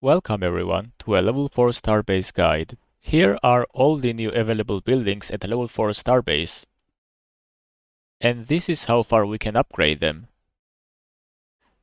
Welcome everyone to a level 4 Starbase guide. Here are all the new available buildings at level 4 Starbase. And this is how far we can upgrade them.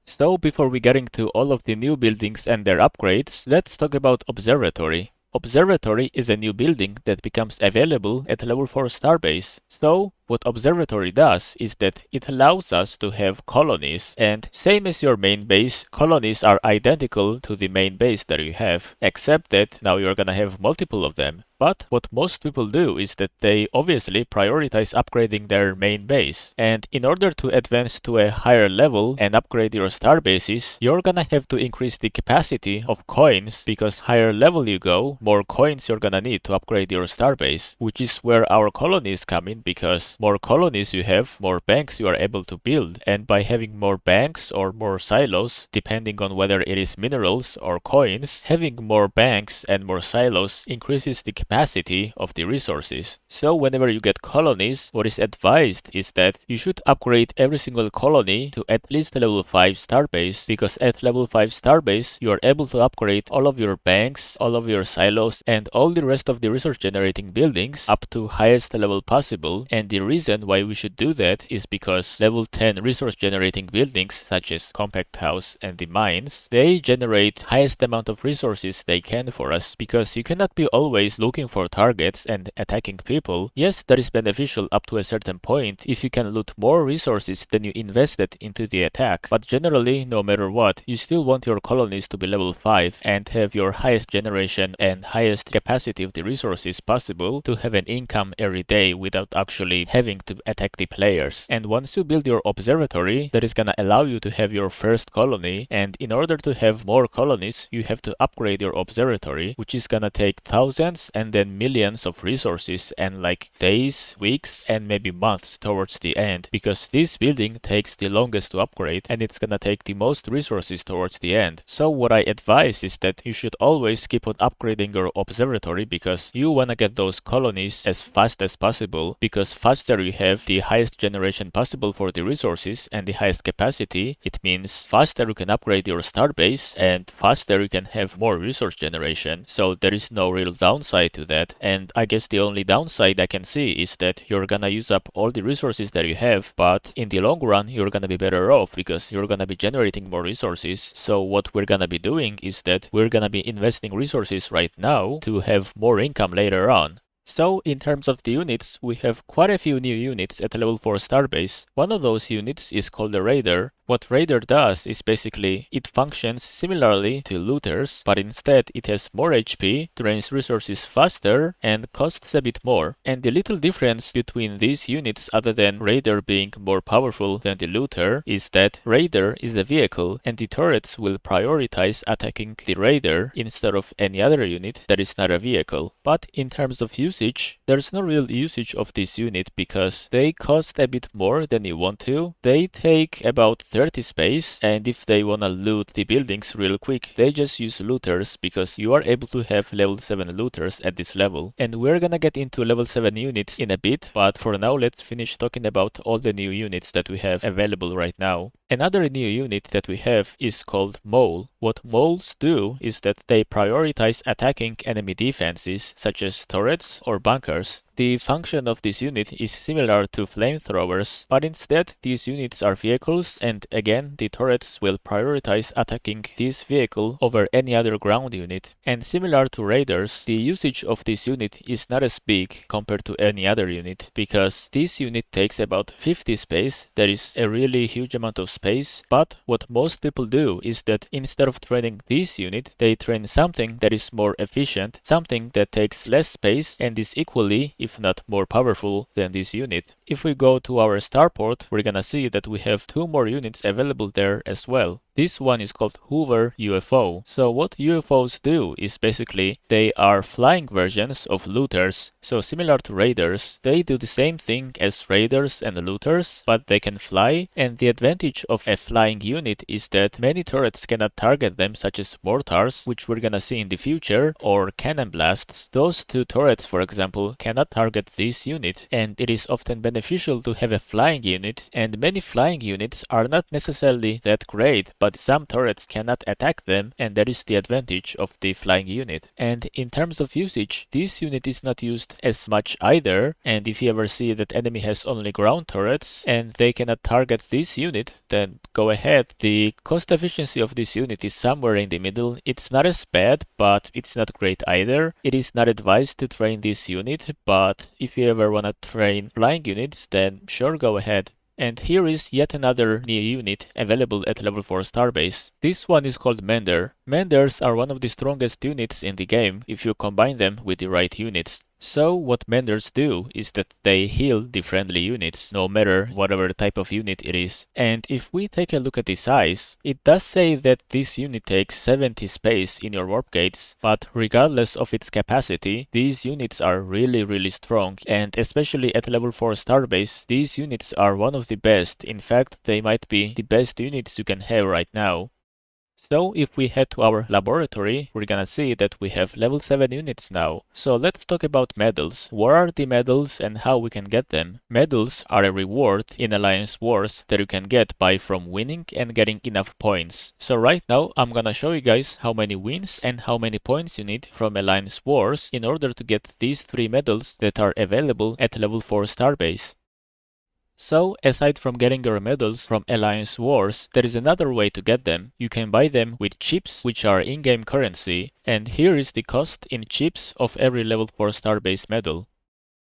So before we get into all of the new buildings and their upgrades, let's talk about Observatory. Observatory is a new building that becomes available at level 4 Starbase. So what Observatory does is that it allows us to have colonies, and same as your main base, colonies are identical to the main base that you have, except that now you're gonna have multiple of them. But what most people do is that they obviously prioritize upgrading their main base. And in order to advance to a higher level and upgrade your star bases, you're gonna have to increase the capacity of coins, because higher level you go, more coins you're gonna need to upgrade your star base, which is where our colonies come in, because more colonies you have, more banks you are able to build. And by having more banks or more silos, depending on whether it is minerals or coins, having more banks and more silos increases the capacity of the resources. So whenever you get colonies, what is advised is that you should upgrade every single colony to at least level 5 starbase, because at level 5 starbase you are able to upgrade all of your banks, all of your silos, and all the rest of the resource generating buildings up to highest level possible. And the reason why we should do that is because level 10 resource generating buildings such as compact house and the mines, they generate highest amount of resources they can for us, because you cannot be always looking for targets and attacking people. Yes, that is beneficial up to a certain point if you can loot more resources than you invested into the attack, but generally no matter what, you still want your colonies to be level 5 and have your highest generation and highest capacity of the resources possible to have an income every day without actually having to attack the players. And once you build your observatory, that is gonna allow you to have your first colony, and in order to have more colonies you have to upgrade your observatory, which is gonna take thousands and then millions of resources and like days, weeks, and maybe months towards the end, because this building takes the longest to upgrade and it's gonna take the most resources towards the end. So what I advise is that you should always keep on upgrading your observatory, because you wanna get those colonies as fast as possible, because faster you have the highest generation possible for the resources and the highest capacity, it means faster you can upgrade your star base and faster you can have more resource generation. So there is no real downside to that, and I guess the only downside I can see is that you're gonna use up all the resources that you have, but in the long run you're gonna be better off because you're gonna be generating more resources. So what we're gonna be doing is that we're gonna be investing resources right now to have more income later on. So in terms of the units, we have quite a few new units at level 4 starbase. One of those units is called the Raider. What Raider does is basically it functions similarly to looters, but instead it has more HP, drains resources faster, and costs a bit more. And the little difference between these units, other than Raider being more powerful than the looter, is that Raider is a vehicle and the turrets will prioritize attacking the Raider instead of any other unit that is not a vehicle. But in terms of usage, there's no real usage of this unit because they cost a bit more than you want to. They take about 30 space, and if they wanna loot the buildings real quick, they just use looters, because you are able to have level 7 looters at this level. And we're gonna get into level 7 units in a bit, but for now let's finish talking about all the new units that we have available right now. Another new unit that we have is called Mole. What moles do is that they prioritize attacking enemy defenses such as turrets or bunkers. The function of this unit is similar to flamethrowers, but instead these units are vehicles, and again the turrets will prioritize attacking this vehicle over any other ground unit. And similar to raiders, the usage of this unit is not as big compared to any other unit, because this unit takes about 50 space. That is a really huge amount of space, but what most people do is that instead of training this unit, they train something that is more efficient, something that takes less space and is equally, if not more powerful than this unit. If we go to our starport, we're gonna see that we have 2 more units available there as well. This one is called Hoover UFO. So what UFOs do is basically they are flying versions of looters. So similar to raiders, they do the same thing as raiders and looters, but they can fly. And the advantage of a flying unit is that many turrets cannot target them, such as mortars, which we're gonna see in the future, or cannon blasts. Those 2 turrets, for example, cannot target this unit, and it is often beneficial to have a flying unit. And many flying units are not necessarily that great, but some turrets cannot attack them, and that is the advantage of the flying unit. And in terms of usage, this unit is not used as much either, and if you ever see that enemy has only ground turrets and they cannot target this unit, then go ahead. The cost efficiency of this unit is somewhere in the middle. It's not as bad, but it's not great either. It is not advised to train this unit, but if you ever wanna train flying units, then sure, go ahead. And here is yet another new unit available at level 4 Starbase. This one is called Mender. Menders are one of the strongest units in the game if you combine them with the right units. So what Menders do is that they heal the friendly units, no matter whatever type of unit it is. And if we take a look at the size, it does say that this unit takes 70 space in your warp gates, but regardless of its capacity, these units are really strong, and especially at level 4 Starbase, these units are one of the best. In fact, they might be the best units you can have right now. So if we head to our laboratory, we're gonna see that we have level 7 units now. So let's talk about medals. What are the medals and how we can get them? Medals are a reward in Alliance Wars that you can get by from winning and getting enough points. So right now I'm gonna show you guys how many wins and how many points you need from Alliance Wars in order to get these 3 medals that are available at level 4 Starbase. So, aside from getting your medals from Alliance Wars, there is another way to get them. You can buy them with chips, which are in-game currency, and here is the cost in chips of every level 4 Starbase medal.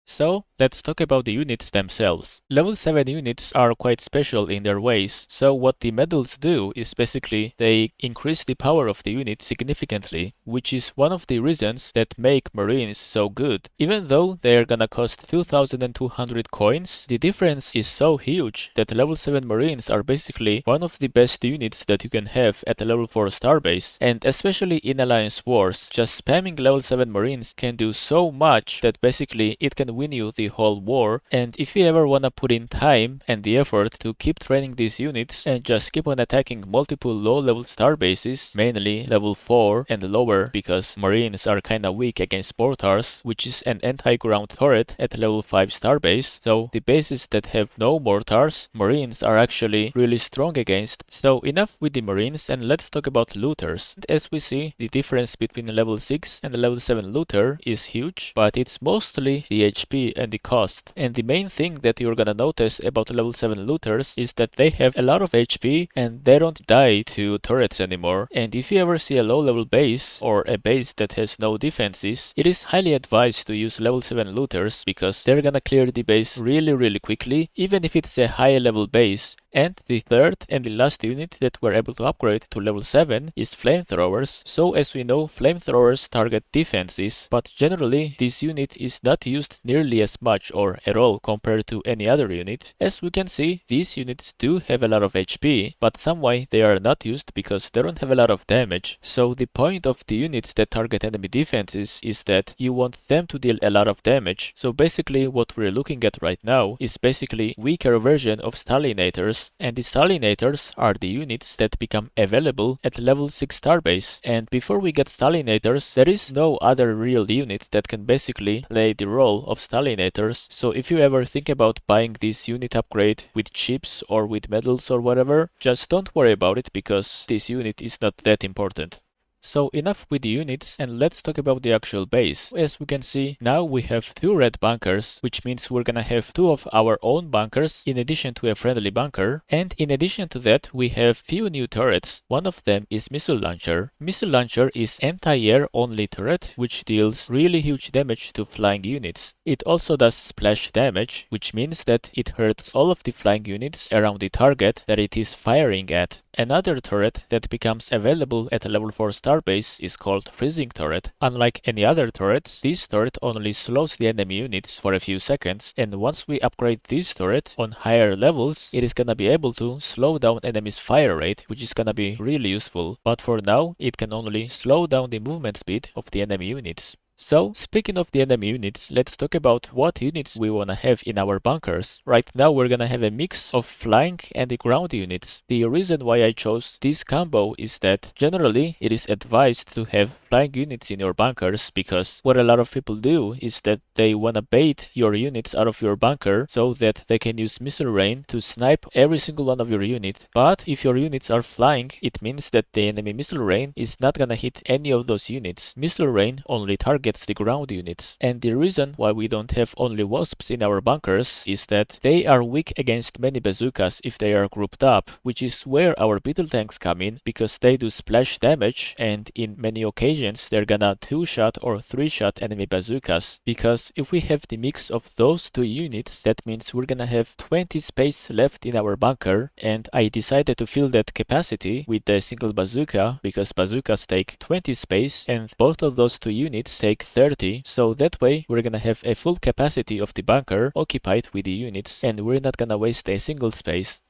So, let's talk about the units themselves. Level 7 units are quite special in their ways, so what the medals do is basically they increase the power of the unit significantly, which is one of the reasons that make Marines so good. Even though they are gonna cost 2200 coins, the difference is so huge that level 7 Marines are basically one of the best units that you can have at a level 4 Starbase, and especially in Alliance Wars, just spamming level 7 Marines can do so much that basically it can win you the whole war. And if you ever wanna put in time and the effort to keep training these units and just keep on attacking multiple low level starbases, mainly level 4 and lower, because Marines are kinda weak against mortars, which is an anti-ground turret at level 5 starbase. So the bases that have no mortars, Marines are actually really strong against. So enough with the Marines, and let's talk about looters. And as we see, the difference between level 6 and level 7 looter is huge, but it's mostly the HP and the cost. And the main thing that you're gonna notice about level 7 looters is that they have a lot of HP and they don't die to turrets anymore. And if you ever see a low level base or a base that has no defenses, it is highly advised to use level 7 looters because they're gonna clear the base really quickly, even if it's a high level base. And the third and the last unit that we're able to upgrade to level 7 is flamethrowers. So as we know, flamethrowers target defenses, but generally this unit is not used nearly as much or at all compared to any other unit. As we can see, these units do have a lot of HP, but some way they are not used because they don't have a lot of damage. So the point of the units that target enemy defenses is that you want them to deal a lot of damage. So basically what we're looking at right now is basically weaker version of Stalinators. And the Stalinators are the units that become available at level 6 starbase. And before we get Stalinators, there is no other real unit that can basically play the role of Stalinators. So if you ever think about buying this unit upgrade with chips or with medals or whatever, just don't worry about it because this unit is not that important. So enough with the units, and let's talk about the actual base. As we can see, now we have 2 red bunkers, which means we're gonna have 2 of our own bunkers in addition to a friendly bunker. And in addition to that, we have few new turrets. One of them is Missile Launcher. Missile Launcher is anti-air only turret, which deals really huge damage to flying units. It also does splash damage, which means that it hurts all of the flying units around the target that it is firing at. Another turret that becomes available at a level 4 starbase is called Freezing Turret. Unlike any other turrets, this turret only slows the enemy units for a few seconds, and once we upgrade this turret on higher levels, it is gonna be able to slow down enemies' fire rate, which is gonna be really useful. But for now, it can only slow down the movement speed of the enemy units. So, speaking of the enemy units, let's talk about what units we wanna have in our bunkers. Right now we're gonna have a mix of flying and the ground units. The reason why I chose this combo is that generally it is advised to have flying units in your bunkers, because what a lot of people do is that they wanna bait your units out of your bunker so that they can use missile rain to snipe every single one of your unit. But if your units are flying, it means that the enemy missile rain is not gonna hit any of those units. Missile rain only targets the ground units. And the reason why we don't have only wasps in our bunkers is that they are weak against many bazookas if they are grouped up, which is where our beetle tanks come in, because they do splash damage, and in many occasions they're gonna 2-shot or 3-shot enemy bazookas. Because if we have the mix of those two units, that means we're gonna have 20 space left in our bunker, and I decided to fill that capacity with a single bazooka, because bazookas take 20 space and both of those two units take 30, so that way we're gonna have a full capacity of the bunker occupied with the units, and we're not gonna waste a single space.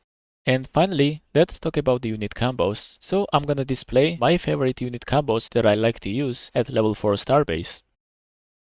And finally, let's talk about the unit combos. So I'm gonna display my favorite unit combos that I like to use at level 4 starbase.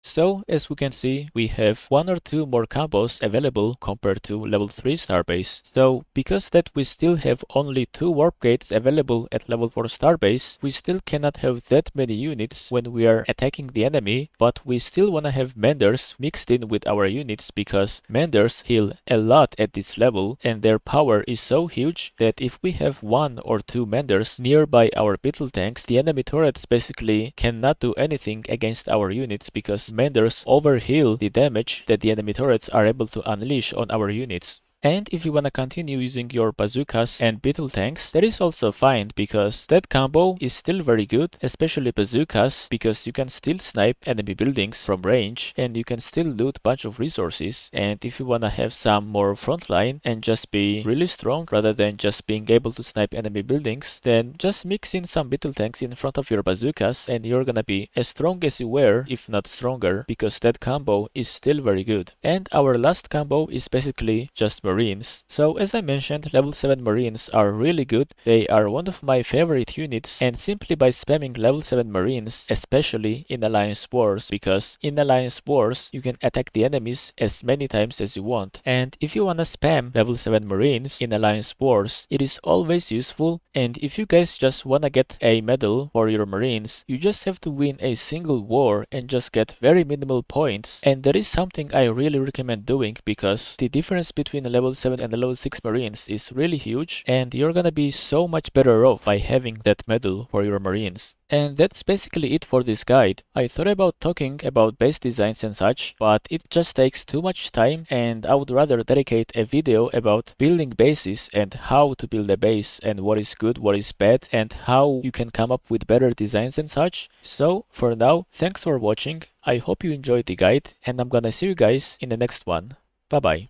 So, as we can see, we have 1 or 2 more combos available compared to level 3 starbase. So, because that we still have only 2 warp gates available at level 4 starbase, we still cannot have that many units when we are attacking the enemy, but we still wanna have menders mixed in with our units, because menders heal a lot at this level, and their power is so huge that if we have 1 or 2 menders nearby our beetle tanks, the enemy turrets basically cannot do anything against our units, because menders overheal the damage that the enemy turrets are able to unleash on our units. And if you wanna continue using your bazookas and beetle tanks, that is also fine, because that combo is still very good, especially bazookas, because you can still snipe enemy buildings from range and you can still loot bunch of resources. And if you wanna have some more frontline and just be really strong rather than just being able to snipe enemy buildings, then just mix in some beetle tanks in front of your bazookas and you're gonna be as strong as you were, if not stronger, because that combo is still very good. And our last combo is basically just Marines. So as I mentioned, level 7 Marines are really good. They are one of my favorite units, and simply by spamming level 7 Marines, especially in Alliance Wars, because in Alliance Wars you can attack the enemies as many times as you want. And if you wanna spam level 7 Marines in Alliance Wars, it is always useful. And if you guys just wanna get a medal for your Marines, you just have to win a single war and just get very minimal points. And that is something I really recommend doing, because the difference between level 7 and level 6 Marines is really huge, and you're gonna be so much better off by having that medal for your Marines. And that's basically it for this guide. I thought about talking about base designs and such, but it just takes too much time, and I would rather dedicate a video about building bases and how to build a base and what is good, what is bad, and how you can come up with better designs and such. So for now, thanks for watching. I hope you enjoyed the guide, and I'm gonna see you guys in the next one. Bye bye.